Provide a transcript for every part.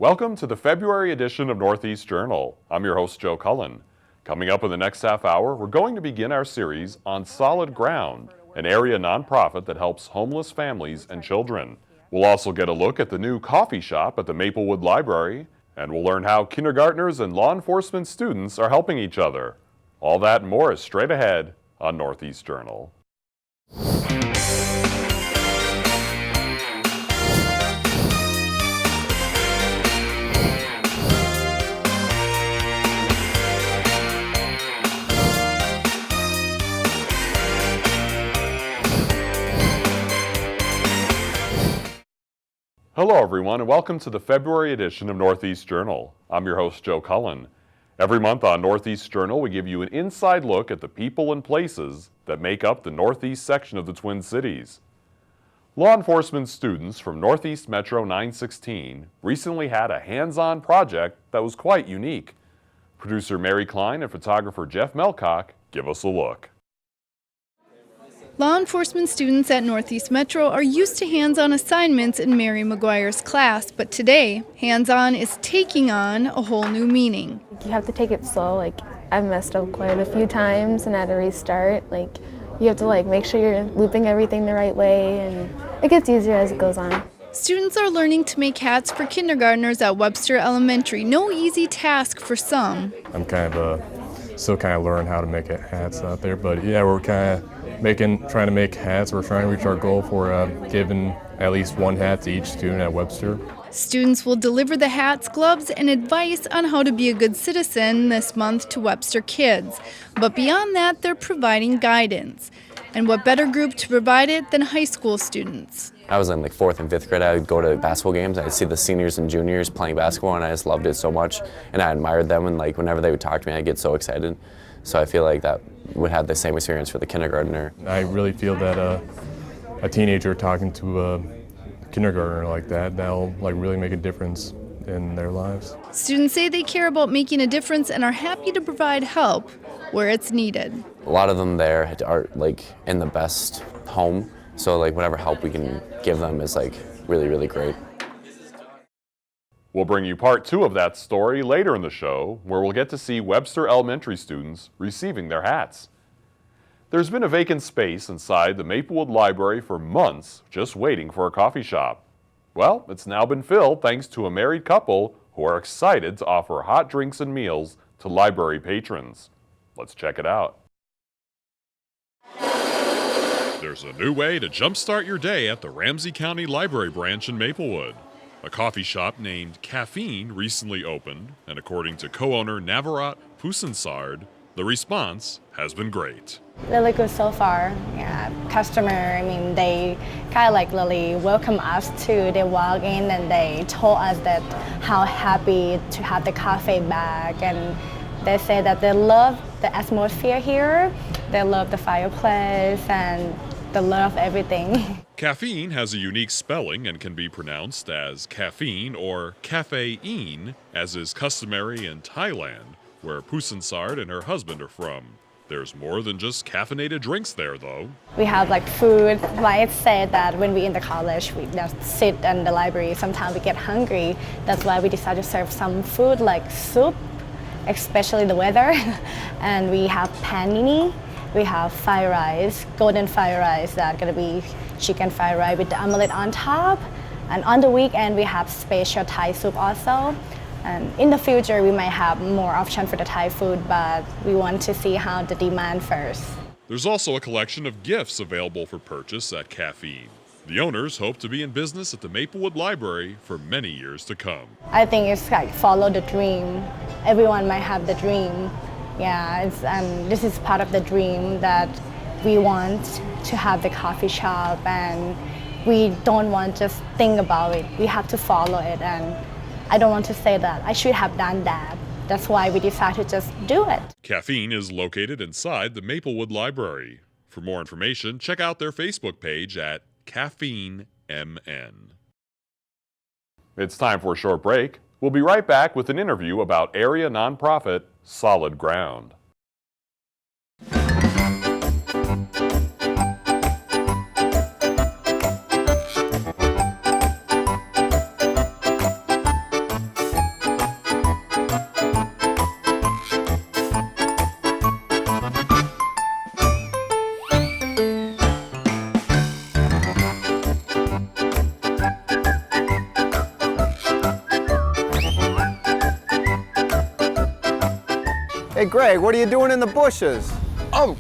Welcome to the February edition of Northeast Journal. I'm your host, Joe Cullen. Coming up in the next half hour, we're going to begin our series on Solid Ground, an area nonprofit that helps homeless families and children. We'll also get a look at the new coffee shop at the Maplewood Library, and we'll learn how kindergartners and law enforcement students are helping each other. All that and more is straight ahead on Northeast Journal. Hello everyone and welcome to the February edition of Northeast Journal. I'm your host, Joe Cullen. Every month on Northeast Journal, we give you an inside look at the people and places that make up the Northeast section of the Twin Cities. Law enforcement students from Northeast Metro 916 recently had a hands-on project that was quite unique. Producer Mary Klein and photographer Jeff Melcock give us a look. Law enforcement students at Northeast Metro are used to hands-on assignments in Mary McGuire's class, but today, hands-on is taking on a whole new meaning. You have to take it slow. I've messed up quite a few times and had to restart. You have to make sure you're looping everything the right way, and it gets easier as it goes on. Students are learning to make hats for kindergartners at Webster Elementary. No easy task for some. I'm still learning how to make hats out there, but yeah, we're trying to make hats. We're trying to reach our goal for giving at least one hat to each student at Webster. Students will deliver the hats, gloves, and advice on how to be a good citizen this month to Webster kids. But beyond that, they're providing guidance. And what better group to provide it than high school students? I was in 4th and 5th grade. I would go to basketball games. I'd see the seniors and juniors playing basketball, and I just loved it so much. And I admired them, and whenever they would talk to me, I'd get so excited. So I feel like that would have the same experience for the kindergartner. I really feel that a teenager talking to a kindergartner like that'll really make a difference in their lives. Students say they care about making a difference and are happy to provide help where it's needed. A lot of them there are in the best home, so whatever help we can give them is really, really great. We'll bring you part 2 of that story later in the show, where we'll get to see Webster Elementary students receiving their hats. There's been a vacant space inside the Maplewood Library for months, just waiting for a coffee shop. Well, it's now been filled thanks to a married couple who are excited to offer hot drinks and meals to library patrons. Let's check it out. There's a new way to jumpstart your day at the Ramsey County Library branch in Maplewood. A coffee shop named Caffeine recently opened, and according to co-owner Navarat Pusansard, the response has been great. Really good so far. Yeah, they really welcome us to. They walk in and they told us that how happy to have the coffee back, and they say that they love the atmosphere here, they love the fireplace, and they love everything. Caffeine has a unique spelling and can be pronounced as caffeine or caffeine, as is customary in Thailand, where Pusansard and her husband are from. There's more than just caffeinated drinks there, though. We have food. I say that when we're in the college, we just sit in the library. Sometimes we get hungry. That's why we decided to serve some food like soup, especially the weather. And we have panini. We have fried rice, golden fried rice, that's gonna be chicken fried rice with the omelette on top. And on the weekend, we have special Thai soup also. And in the future, we might have more options for the Thai food, but we want to see how the demand first. There's also a collection of gifts available for purchase at Caffeine. The owners hope to be in business at the Maplewood Library for many years to come. I think it's follow the dream. Everyone might have the dream. Yeah, this is part of the dream that we want to have the coffee shop, and we don't want to just think about it. We have to follow it, and I don't want to say that I should have done that. That's why we decided to just do it. Caffeine is located inside the Maplewood Library. For more information, check out their Facebook page at Caffeine MN. It's time for a short break. We'll be right back with an interview about area nonprofit Solid Ground. Hey Greg, what are you doing in the bushes? Oh,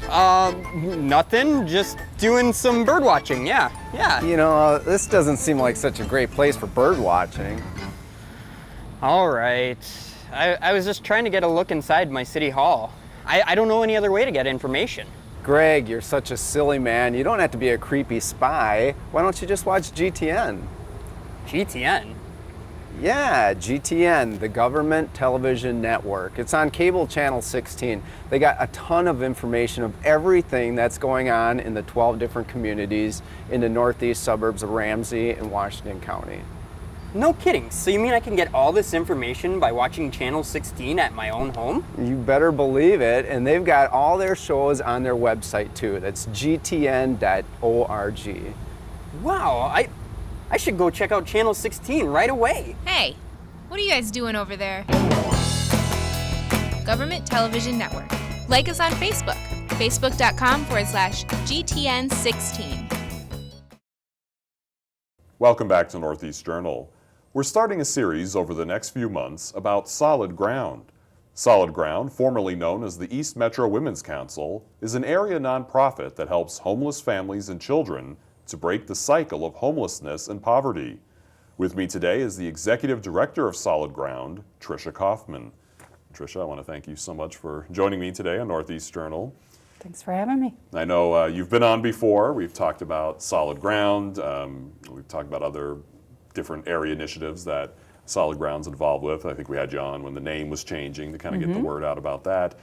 nothing. Just doing some bird watching. Yeah. You know, this doesn't seem like such a great place for bird watching. All right. I was just trying to get a look inside my city hall. I don't know any other way to get information. Greg, you're such a silly man. You don't have to be a creepy spy. Why don't you just watch GTN? GTN? Yeah, GTN, the Government Television Network. It's on cable channel 16. They got a ton of information of everything that's going on in the 12 different communities in the northeast suburbs of Ramsey and Washington County. No kidding. So you mean I can get all this information by watching channel 16 at my own home? You better believe it, and they've got all their shows on their website too. That's gtn.org. Wow, I should go check out channel 16 right away. Hey, what are you guys doing over there? Government Television Network. Like us on Facebook, facebook.com/GTN16. Welcome back to Northeast Journal. We're starting a series over the next few months about Solid Ground. Solid Ground, formerly known as the East Metro Women's Council, is an area nonprofit that helps homeless families and children to break the cycle of homelessness and poverty. With me today is the Executive Director of Solid Ground, Tricia Kaufman. Tricia, I want to thank you so much for joining me today on Northeast Journal. Thanks for having me. I know you've been on before. We've talked about Solid Ground. We've talked about other different area initiatives that Solid Ground's involved with. I think we had you on when the name was changing to kind of get the word out about that.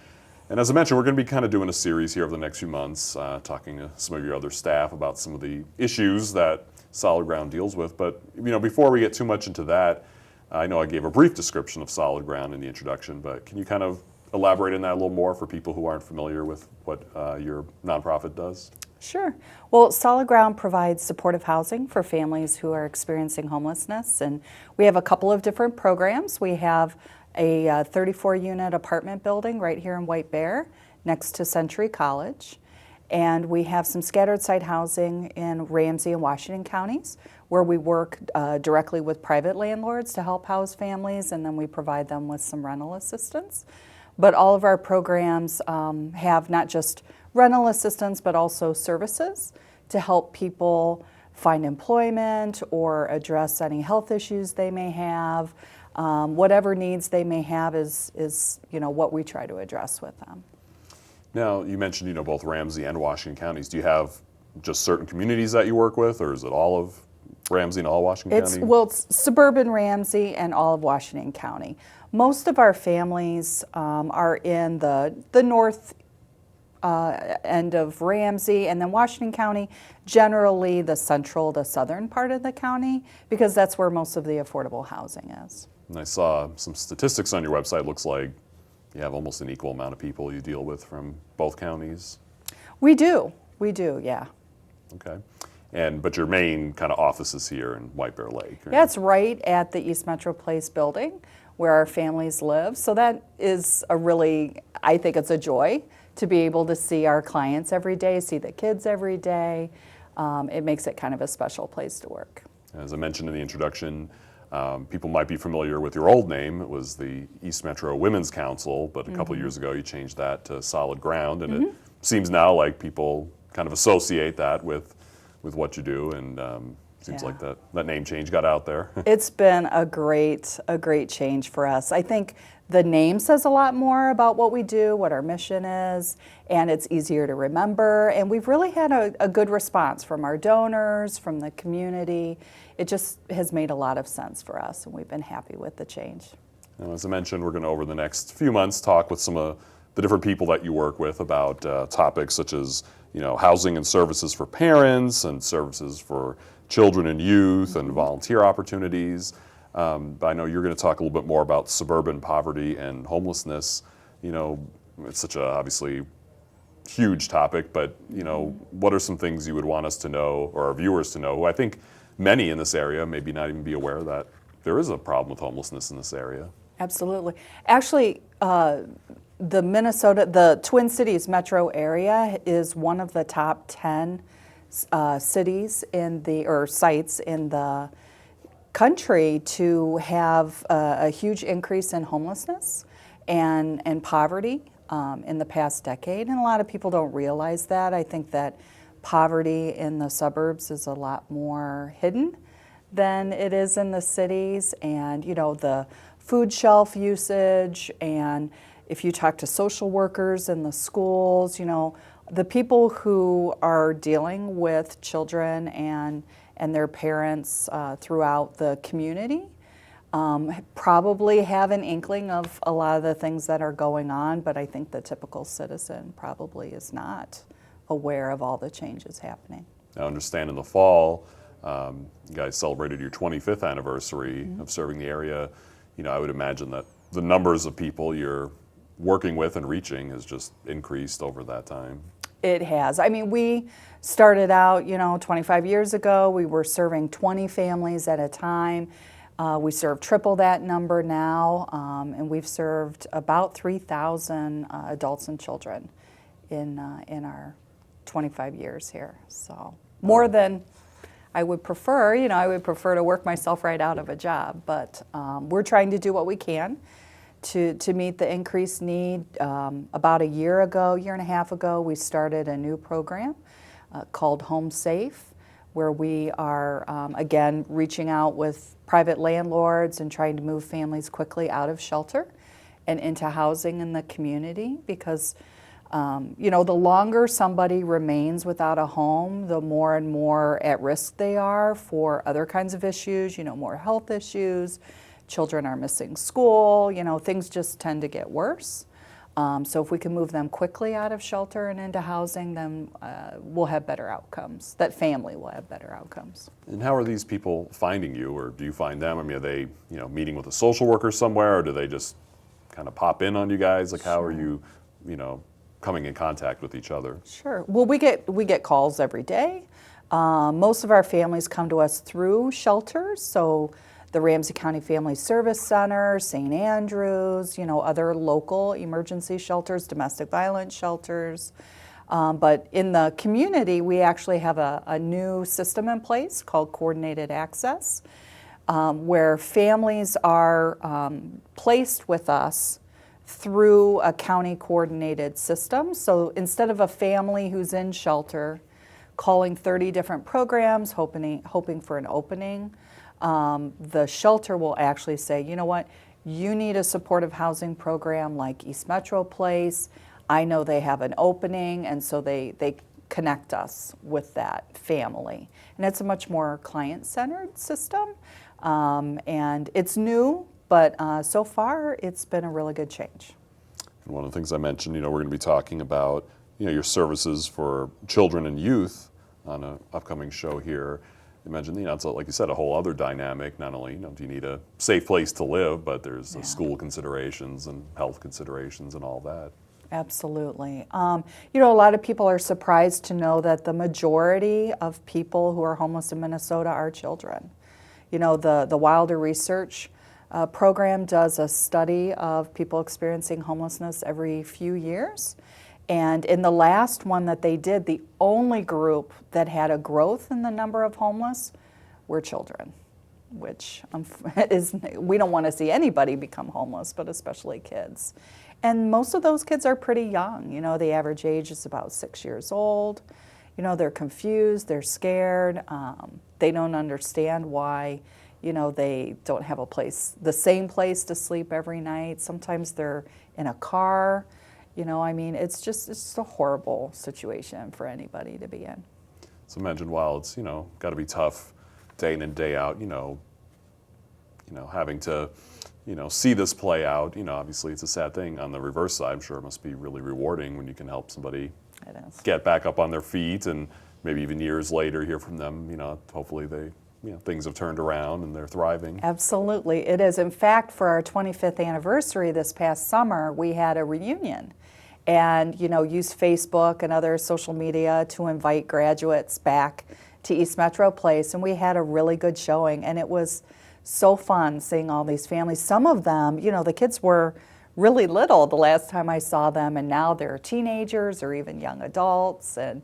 And as I mentioned, we're going to be kind of doing a series here over the next few months, talking to some of your other staff about some of the issues that Solid Ground deals with. But before we get too much into that, I know I gave a brief description of Solid Ground in the introduction, but can you kind of elaborate on that a little more for people who aren't familiar with what your nonprofit does? Sure. Well, Solid Ground provides supportive housing for families who are experiencing homelessness, and we have a couple of different programs. We have a 34-unit apartment building right here in White Bear next to Century College, and we have some scattered site housing in Ramsey and Washington Counties where we work directly with private landlords to help house families, and then we provide them with some rental assistance. But all of our programs have not just rental assistance, but also services to help people find employment or address any health issues they may have. Whatever needs they may have is what we try to address with them. Now, you mentioned both Ramsey and Washington Counties. Do you have just certain communities that you work with, or is it all of Ramsey and all Washington County? Well, it's suburban Ramsey and all of Washington County. Most of our families are in the north end of Ramsey, and then Washington County, generally the central to southern part of the county, because that's where most of the affordable housing is. And I saw some statistics on your website. Looks like you have almost an equal amount of people you deal with from both counties. We do, yeah. Okay. But your main kind of office is here in White Bear Lake, right? Yeah, it's right at the East Metro Place building where our families live. So that is I think it's a joy to be able to see our clients every day, see the kids every day. It makes it kind of a special place to work. As I mentioned in the introduction, people might be familiar with your old name. It was the East Metro Women's Council, but a couple years ago you changed that to Solid Ground, and it seems now like people kind of associate that with what you do, and seems like that name change got out there. It's been a great change for us. I think the name says a lot more about what we do, what our mission is, and it's easier to remember. And we've really had a good response from our donors, from the community. It just has made a lot of sense for us, and we've been happy with the change. Now, as I mentioned, we're going to, over the next few months, talk with some of the different people that you work with about topics such as housing and services for parents and services for children and youth and volunteer opportunities. But I know you're going to talk a little bit more about suburban poverty and homelessness. It's such a obviously huge topic, but what are some things you would want us to know, or our viewers to know, who I think many in this area maybe not even be aware that there is a problem with homelessness in this area? Absolutely. Actually, the Twin Cities metro area is one of the top 10 cities sites in the country to have a huge increase in homelessness and poverty. in the past decade, and a lot of people don't realize that. I think that poverty in the suburbs is a lot more hidden than it is in the cities, and the food shelf usage, and if you talk to social workers in the schools, the people who are dealing with children and their parents throughout the community probably have an inkling of a lot of the things that are going on, but I think the typical citizen probably is not aware of all the changes happening. I understand in the fall, you guys celebrated your 25th anniversary of serving the area. I would imagine that the numbers of people you're working with and reaching has just increased over that time. It has. I mean, we started out, 25 years ago, we were serving 20 families at a time. We serve triple that number now, and we've served about 3,000 adults and children in our 25 years here. So more than I would prefer. I would prefer to work myself right out of a job, but we're trying to do what we can to meet the increased need. About a year and a half ago, we started a new program called Home Safe, where we are, again, reaching out with private landlords and trying to move families quickly out of shelter and into housing in the community, because the longer somebody remains without a home, the more and more at risk they are for other kinds of issues, more health issues. Children are missing school, things just tend to get worse. So if we can move them quickly out of shelter and into housing, then we'll have better outcomes. That family will have better outcomes. And how are these people finding you, or do you find them? I mean, are they, meeting with a social worker somewhere, or do they just kind of pop in on you guys? Like, how are you, coming in contact with each other? Sure. Well, we get calls every day. Most of our families come to us through shelters, so the Ramsey County Family Service Center, St. Andrews, other local emergency shelters, domestic violence shelters. But in the community, we actually have a new system in place called Coordinated Access, where families are placed with us through a county coordinated system. So instead of a family who's in shelter calling 30 different programs, hoping for an opening, the shelter will actually say, you know what, you need a supportive housing program like East Metro Place. I know they have an opening, and so they connect us with that family. And it's a much more client-centered system, and it's new, but so far it's been a really good change. And one of the things I mentioned, we're going to be talking about, your services for children and youth on an upcoming show here. You mentioned, it's like you said, a whole other dynamic. Not only, do you need a safe place to live, but there's school considerations and health considerations and all that. Absolutely. A lot of people are surprised to know that the majority of people who are homeless in Minnesota are children. The Wilder Research program does a study of people experiencing homelessness every few years. And in the last one that they did, the only group that had a growth in the number of homeless were children, which we don't want to see anybody become homeless, but especially kids. And most of those kids are pretty young. The average age is about 6 years old. They're confused, they're scared, they don't understand why, they don't have the same place to sleep every night. Sometimes they're in a car. It's just a horrible situation for anybody to be in. So imagine, while it's, got to be tough day in and day out, having to, see this play out, obviously it's a sad thing. On the reverse side, I'm sure it must be really rewarding when you can help somebody get back up on their feet, and maybe even years later hear from them, hopefully things have turned around and they're thriving. Absolutely, it is. In fact, for our 25th anniversary this past summer, we had a reunion and, used Facebook and other social media to invite graduates back to East Metro Place, and we had a really good showing, and it was so fun seeing all these families. Some of them, the kids were really little the last time I saw them, and now they're teenagers or even young adults, and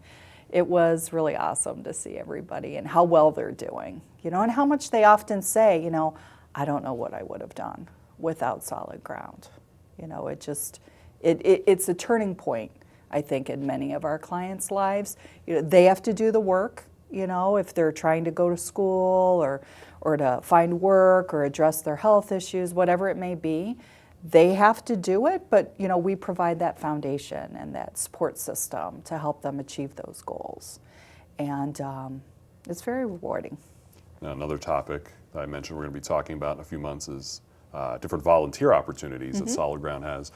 it was really awesome to see everybody and how well they're doing, and how much they often say, It's a turning point, I think, in many of our clients' lives. They have to do the work, if they're trying to go to school or to find work or address their health issues, whatever it may be. They have to do it, but we provide that foundation and that support system to help them achieve those goals. And it's very rewarding. Now, another topic that I mentioned we're going to be talking about in a few months is different volunteer opportunities that Solid Ground has.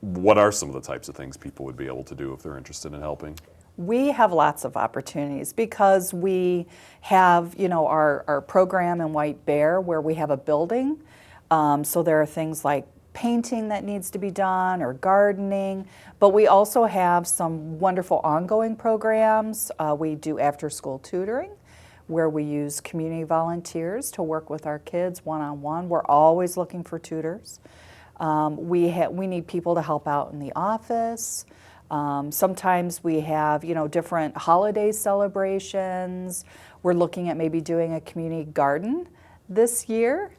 What are some of the types of things people would be able to do if they're interested in helping? We have lots of opportunities because we have, our program in White Bear where we have a building. So there are things like painting that needs to be done or gardening, but we also have some wonderful ongoing programs. We do after-school tutoring where we use community volunteers to work with our kids one-on-one. We're always looking for tutors. We need people to help out in the office. Sometimes we have, different holiday celebrations. We're looking at maybe doing a community garden this year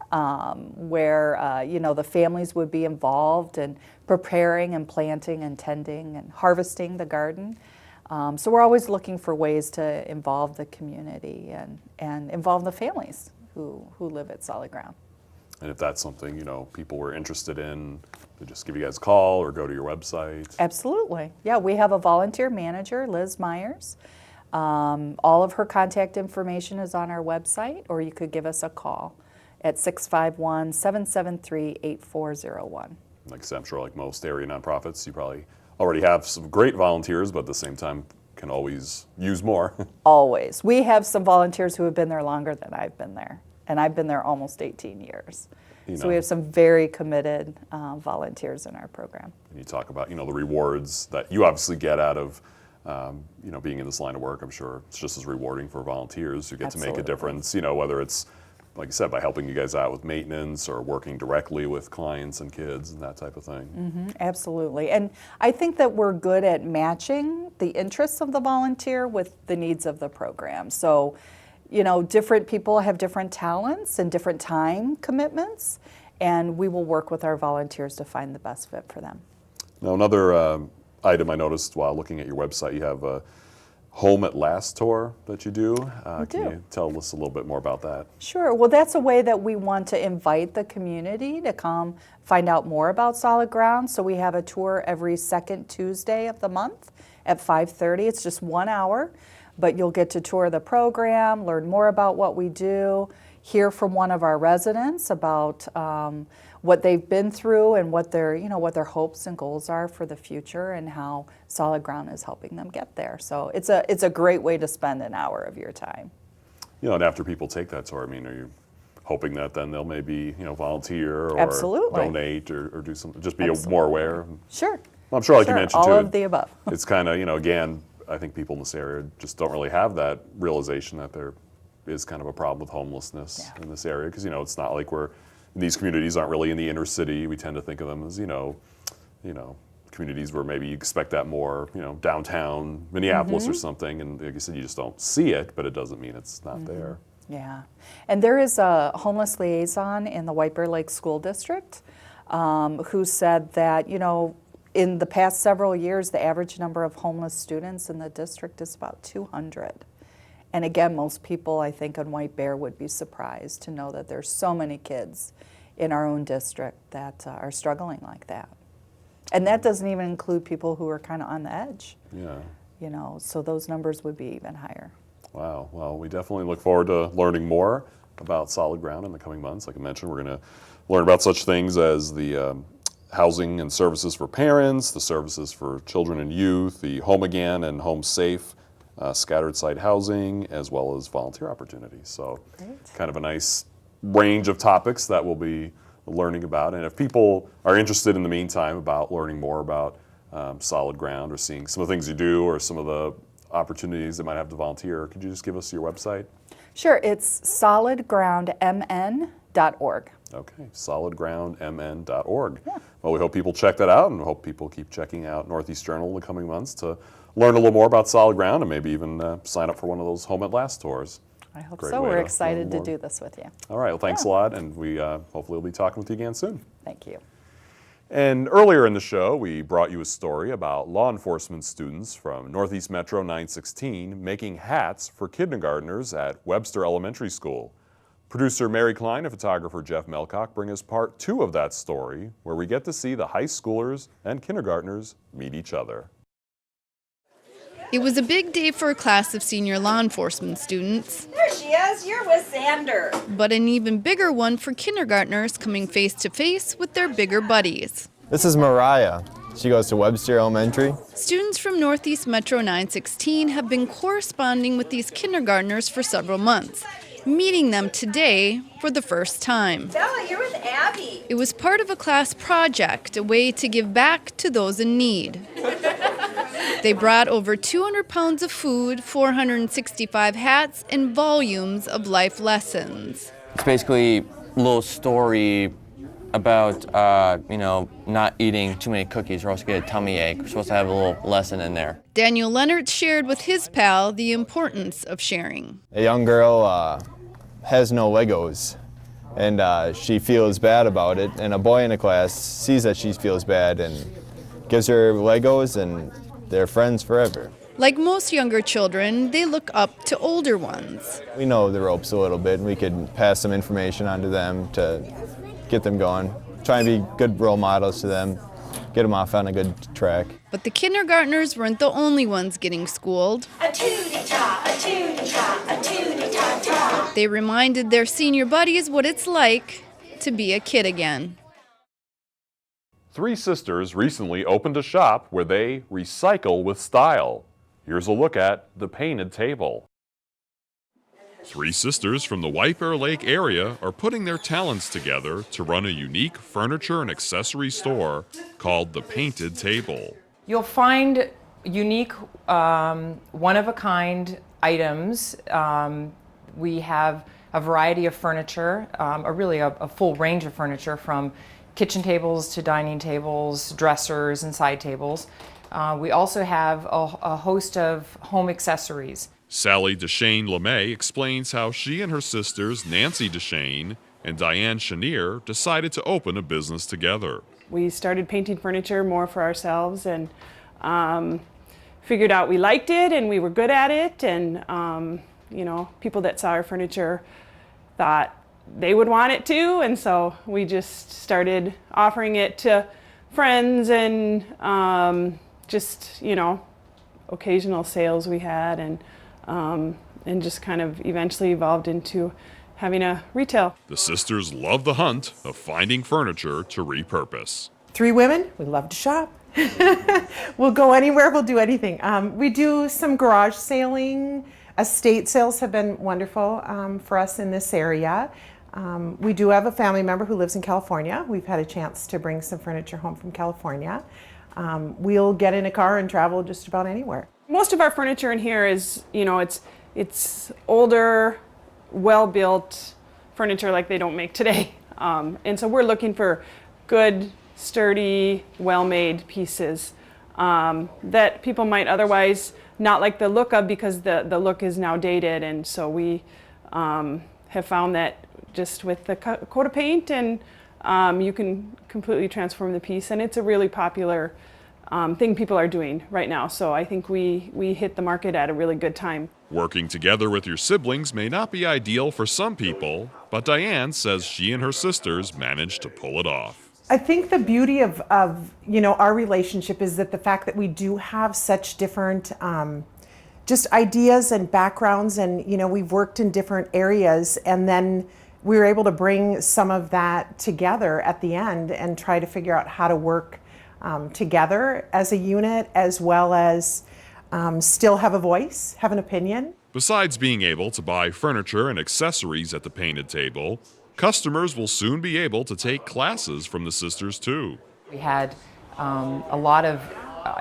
where, the families would be involved in preparing and planting and tending and harvesting the garden. So we're always looking for ways to involve the community and involve the families who live at Solid Ground. And if that's something, people were interested in, they just give you guys a call or go to your website. Absolutely. Yeah, we have a volunteer manager, Liz Myers. All of her contact information is on our website, or you could give us a call at 651-773-8401. Like I said, I'm sure like most area nonprofits, you probably already have some great volunteers, but at the same time can always use more. Always. We have some volunteers who have been there longer than I've been there, and I've been there almost 18 years. So we have some very committed volunteers in our program. And you talk about, the rewards that you obviously get out of, being in this line of work. I'm sure it's just as rewarding for volunteers who get to make a difference, whether it's, like you said, by helping you guys out with maintenance or working directly with clients and kids and that type of thing. Absolutely. And I think that we're good at matching the interests of the volunteer with the needs of the program. So, different people have different talents and different time commitments, and we will work with our volunteers to find the best fit for them. Now, another item I noticed while looking at your website, you have a Home at Last tour that you do. Can you tell us a little bit more about that? Sure. Well, that's a way that we want to invite the community to come find out more about Solid Ground. So we have a tour every second Tuesday of the month at 5:30. It's just 1 hour, but you'll get to tour the program, learn more about what we do, hear from one of our residents about what they've been through and what their hopes and goals are for the future and how Solid Ground is helping them get there. So it's a great way to spend an hour of your time. And after people take that tour, are you hoping that then they'll maybe, volunteer or Absolutely. donate or do something, just be more aware? Sure. Well, I'm sure, like you mentioned, too. All of the above. It's kind of, again, I think people in this area just don't really have that realization that there is kind of a problem with homelessness in this area because, it's not like these communities aren't really in the inner city. We tend to think of them as, communities where maybe you expect that more, downtown Minneapolis or something. And like you said, you just don't see it, but it doesn't mean it's not there. Yeah. And there is a homeless liaison in the White Bear Lake School District who said that, in the past several years, the average number of homeless students in the district is about 200. And again, most people, I think, on White Bear would be surprised to know that there's so many kids in our own district that are struggling like that. And that doesn't even include people who are kind of on the edge. Yeah. So those numbers would be even higher. Wow. Well, we definitely look forward to learning more about Solid Ground in the coming months. Like I mentioned, we're going to learn about such things as the housing and services for parents, the services for children and youth, the Home Again and Home Safe scattered site housing, as well as volunteer opportunities. So kind of a nice range of topics that we'll be learning about. And if people are interested in the meantime about learning more about Solid Ground or seeing some of the things you do or some of the opportunities that might have to volunteer, could you just give us your website? Sure, it's solidgroundmn.org. Okay, solidgroundmn.org. Yeah. Well, we hope people check that out, and we hope people keep checking out Northeast Journal in the coming months to learn a little more about Solid Ground and maybe even sign up for one of those Home at Last tours. I hope so. We're excited to do this with you. All right, well, thanks a lot, and we hopefully will be talking with you again soon. Thank you. And earlier in the show, we brought you a story about law enforcement students from Northeast Metro 916 making hats for kindergartners at Webster Elementary School. Producer Mary Klein and photographer Jeff Melcock bring us part 2 of that story, where we get to see the high schoolers and kindergartners meet each other. It was a big day for a class of senior law enforcement students. There she is, you're with Xander. But an even bigger one for kindergartners coming face to face with their bigger buddies. This is Mariah. She goes to Webster Elementary. Students from Northeast Metro 916 have been corresponding with these kindergartners for several months, meeting them today for the first time. Bella, you're with Abby. It was part of a class project, a way to give back to those in need. They brought over 200 pounds of food, 465 hats, and volumes of life lessons. It's basically a little story about, not eating too many cookies or else you get a tummy ache. We're supposed to have a little lesson in there. Daniel Leonard shared with his pal the importance of sharing. A young girl has no Legos, and she feels bad about it, and a boy in the class sees that she feels bad and gives her Legos, and they're friends forever. Like most younger children, they look up to older ones. We know the ropes a little bit, and we could pass some information on to them to get them going. Try and be good role models to them, get them off on a good track. But the kindergartners weren't the only ones getting schooled. A tootie-ta, a tootie-ta, a tootie-ta-ta. They reminded their senior buddies what it's like to be a kid again. 3 sisters recently opened a shop where they recycle with style. Here's a look at the painted table. 3 sisters from the White Bear Lake area are putting their talents together to run a unique furniture and accessory store called The Painted Table. You'll find unique, one-of-a-kind items. We have a variety of furniture, a full range of furniture, from kitchen tables to dining tables, dressers, and side tables. We also have a host of home accessories. Sally Deshane LeMay explains how she and her sisters Nancy Deshane and Diane Chenier decided to open a business together. We started painting furniture more for ourselves and figured out we liked it and we were good at it, and people that saw our furniture thought they would want it too, and so we just started offering it to friends and occasional sales we had, and just kind of eventually evolved into having a retail. The sisters love the hunt of finding furniture to repurpose. 3 women, we love to shop. We'll go anywhere, we'll do anything. We do some garage sailing. Estate sales have been wonderful for us in this area. We do have a family member who lives in California. We've had a chance to bring some furniture home from California. We'll get in a car and travel just about anywhere. Most of our furniture in here is, it's older, well-built furniture like they don't make today. And so we're looking for good, sturdy, well-made pieces that people might otherwise not like the look of, because the look is now dated. And so we have found that just with the coat of paint, and you can completely transform the piece, and it's a really popular thing people are doing right now. So I think we hit the market at a really good time. Working together with your siblings may not be ideal for some people, but Diane says she and her sisters managed to pull it off. I think the beauty of our relationship is that the fact that we do have such different just ideas and backgrounds, and we've worked in different areas, and then we were able to bring some of that together at the end and try to figure out how to work together as a unit, as well as still have a voice, have an opinion. Besides being able to buy furniture and accessories at the Painted Table, customers will soon be able to take classes from the sisters too. We had a lot of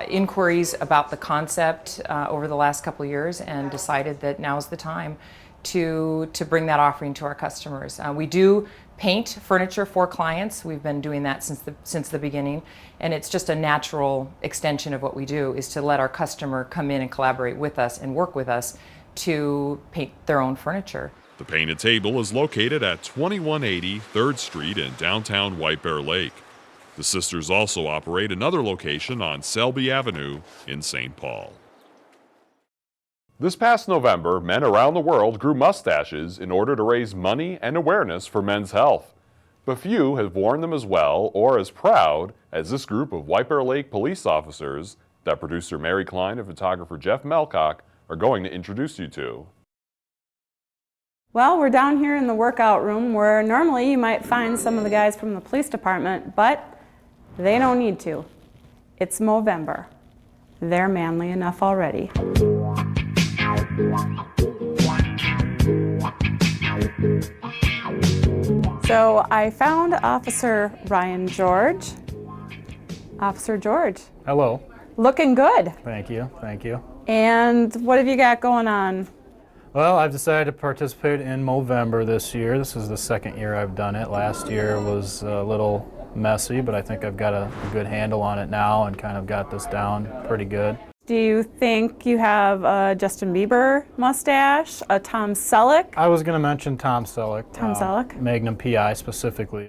inquiries about the concept over the last couple of years, and decided that now's the time to bring that offering to our customers. We do paint furniture for clients. We've been doing that since the beginning, and it's just a natural extension of what we do, is to let our customer come in and collaborate with us and work with us to paint their own furniture. The Painted Table is located at 2180 3rd Street in downtown White Bear Lake. The sisters also operate another location on Selby Avenue in St. Paul. This past November, men around the world grew mustaches in order to raise money and awareness for men's health. But few have worn them as well or as proud as this group of White Bear Lake police officers that producer Mary Klein and photographer Jeff Melcock are going to introduce you to. Well, we're down here in the workout room where normally you might find some of the guys from the police department, but they don't need to. It's Movember. They're manly enough already. So I found Officer Ryan George. Officer George. Hello. Looking good. Thank you, thank you. And what have you got going on? Well, I've decided to participate in Movember this year. This is the second year I've done it. Last year was a little messy, but I think I've got a good handle on it now and kind of got this down pretty good. Do you think you have a Justin Bieber mustache, a Tom Selleck? I was going to mention Tom Selleck. Tom Selleck? Magnum PI specifically.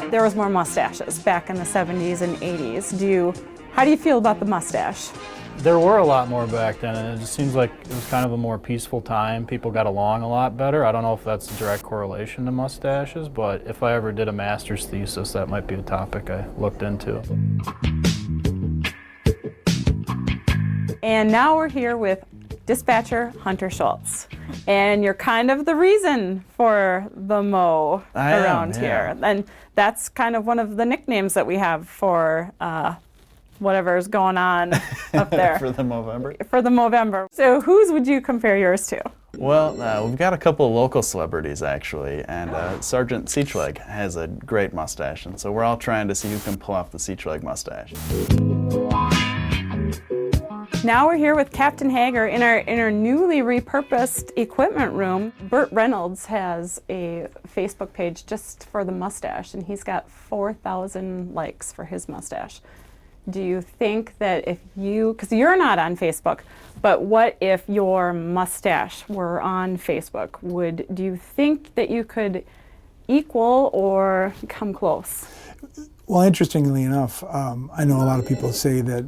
There was more mustaches back in the 70s and 80s. How do you feel about the mustache? There were a lot more back then, and it just seems like it was kind of a more peaceful time. People got along a lot better. I don't know if that's a direct correlation to mustaches, but if I ever did a master's thesis, that might be a topic I looked into. And now we're here with dispatcher Hunter Schultz. And you're kind of the reason for the Mo around here. And that's kind of one of the nicknames that we have for whatever's going on up there. For the Movember? For the Movember. So whose would you compare yours to? Well, we've got a couple of local celebrities actually, and Sergeant Seachleg has a great mustache, and so we're all trying to see who can pull off the Seachleg mustache. Now we're here with Captain Hager in our newly repurposed equipment room. Burt Reynolds has a Facebook page just for the mustache, and he's got 4,000 likes for his mustache. Do you think that if because you're not on Facebook, but what if your mustache were on Facebook? Do you think that you could equal or come close? Well, interestingly enough, I know a lot of people say that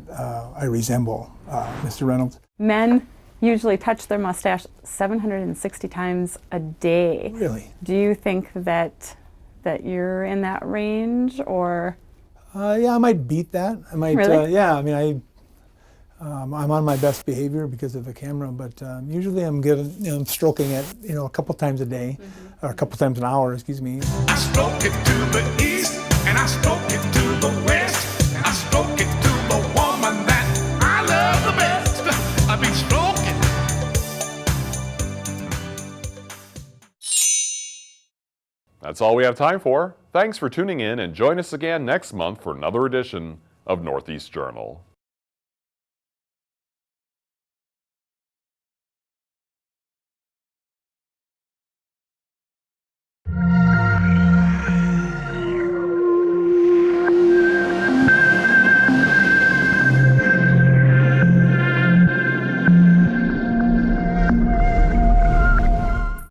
I resemble Mr. Reynolds. Men usually touch their mustache 760 times a day. Really? Do you think that you're in that range, or? Yeah, I might beat that. I might. Really? Yeah, I mean, I'm on my best behavior because of the camera, but usually I'm good. I'm stroking it, a couple times a day, or a couple times an hour. Excuse me. I stroke it to the east, and I stroke it to the west. I stroke it to the woman that I love the best. I be stroking. That's all we have time for. Thanks for tuning in, and join us again next month for another edition of Northeast Journal.